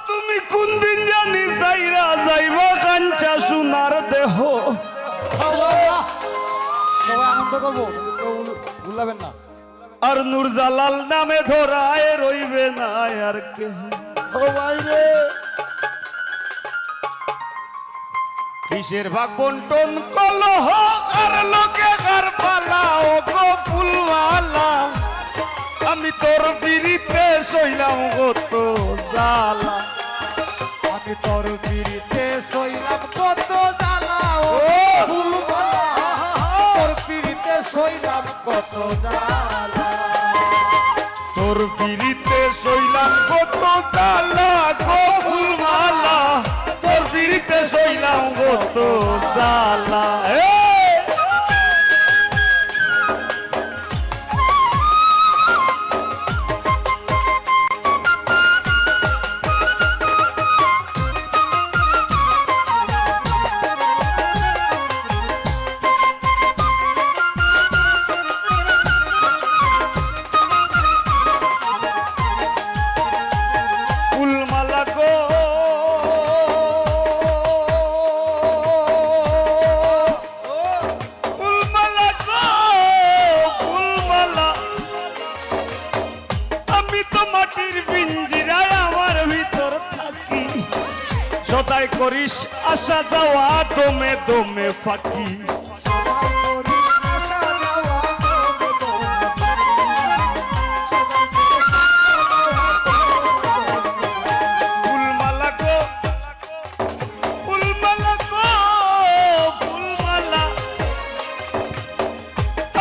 তুমি কোন দিন জানি যাইরা যাইবা কাঞ্চা সোনার দেহ। সবাই আনন্দ করবো, ভুলাবেন না। আর নূরজালাল নামে ধরায় রইবে না আর কেহ। ও ভাই রে, কিসের ভাগ বন্টন কলহ আর লোকে কার পালা ও গো ফুলওয়ালা। আমি তোর বিরিতে সইলাম কত জ্বালা। আমি তোর পিড়িতে সইলাম কত জ্বালা ও ফুলওয়ালা, তোর পিড়িতে সইলাম কত জ্বালা। তোর বিরিতে সইলাম কত জ্বালা গো ফুলওয়ালা। তোর বিরিতে সইলাম কত জ্বালা। ফুলমালা গো ফুলমালা গো ফুলমালা। আমি তো মাটির পিঞ্জিরায় আমার ভিতর থাকি। সদাই করিস আসা যাওয়া দমে দমে ফাঁকি। ফুলমালা গো ফুলমালা গো ফুলমালা।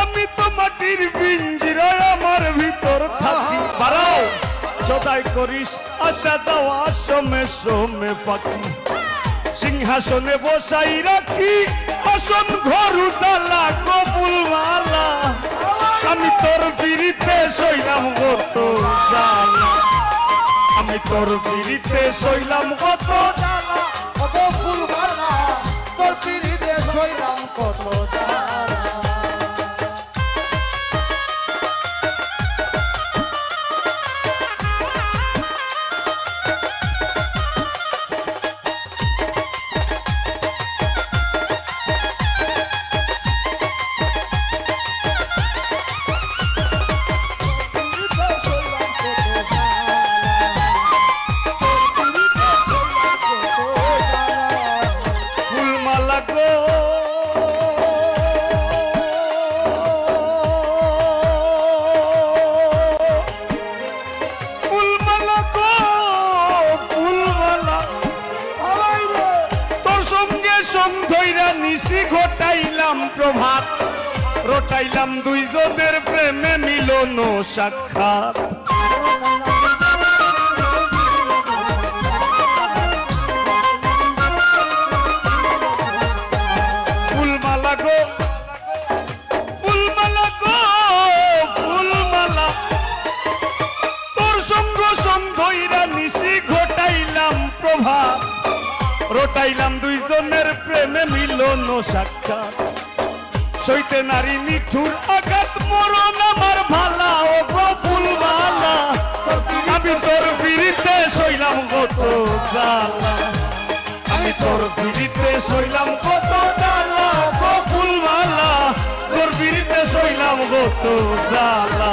আমি তো মাটির পিঞ্জিরায় আমার ভিতর থাকি। বাড়াও সদাই করিস আসা যাওয়া সমে সমে পাখি। সিংহাসনে বসাই রাখি আসন ঘর উজালা গো ফুলমালা। আমি তোর বিরিতে সইলাম কত জ্বালা। আমি তোর বিরিতে সইলাম কত জ্বালা কত ফুলওয়ালা, তোর পিড়িতে সইলাম কত জ্বালা। ফুলমালা গো ফুলমালা গো ফুলমালা। তোর সঙ্গে সঙ্গ ধইরা নিশি ঘটাইলাম প্রভাত। রটাইলাম দুইজনের প্রেমে মিলন সাক্ষাৎ। ফুলমালা গো ফুলমালা গো ফুলমালা। তোর সঙ্গ সঙ্গ ধইরা নিশি ঘটাইলাম প্রভাত। রটাইলাম দুইজনের প্রেমে মিলন সাক্ষাৎ। সইতে নারী নিঠুর আঘাত মরণ আমার ভালা ও গো ফুলমালা। আমি তোর বিরিতে সইলাম কত জ্বালা। আমি তোর বিরিতে সইলাম কত জ্বালা গো ফুলমালা। তোর বিরিতে সইলাম কত জ্বালা।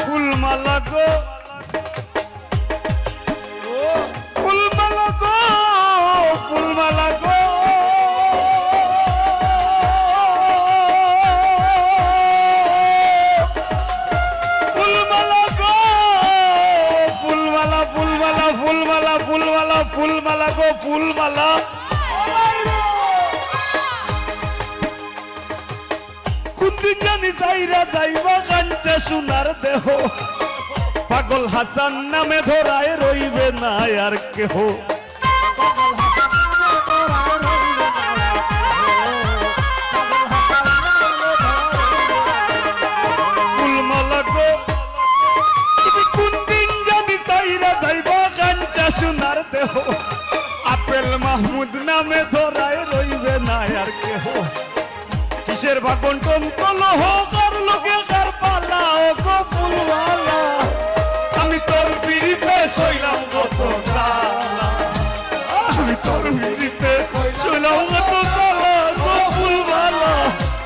ফুলমালা গো ফুলমালা গো ফুলমালা গো। ফুলমালা গো ফুলমালা ফুলমালা ফুলমালা ফুলমালা ফুলমালা গো ফুলমালা। কোনদিন জানি যাইরা যাইবা কাঞ্চা সোনার দেহ। পাগল হাসান নামে ধরায় রইবে না আর কেহ। দেহ আপেল মাহমুদ নামে ধরায় রইবে না আর কেহ কিসের ভাগন্টন কলহ কার লোকে কার পালা ও গো ফুলওয়ালা আমি তোর বিড়িতে সইলাম কত জ্বালা আমি তোর বিড়িতে সইলাম কত জ্বালা গো ফুলওয়ালা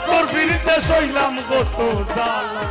তোর বিড়িতে সইলাম কত জ্বালা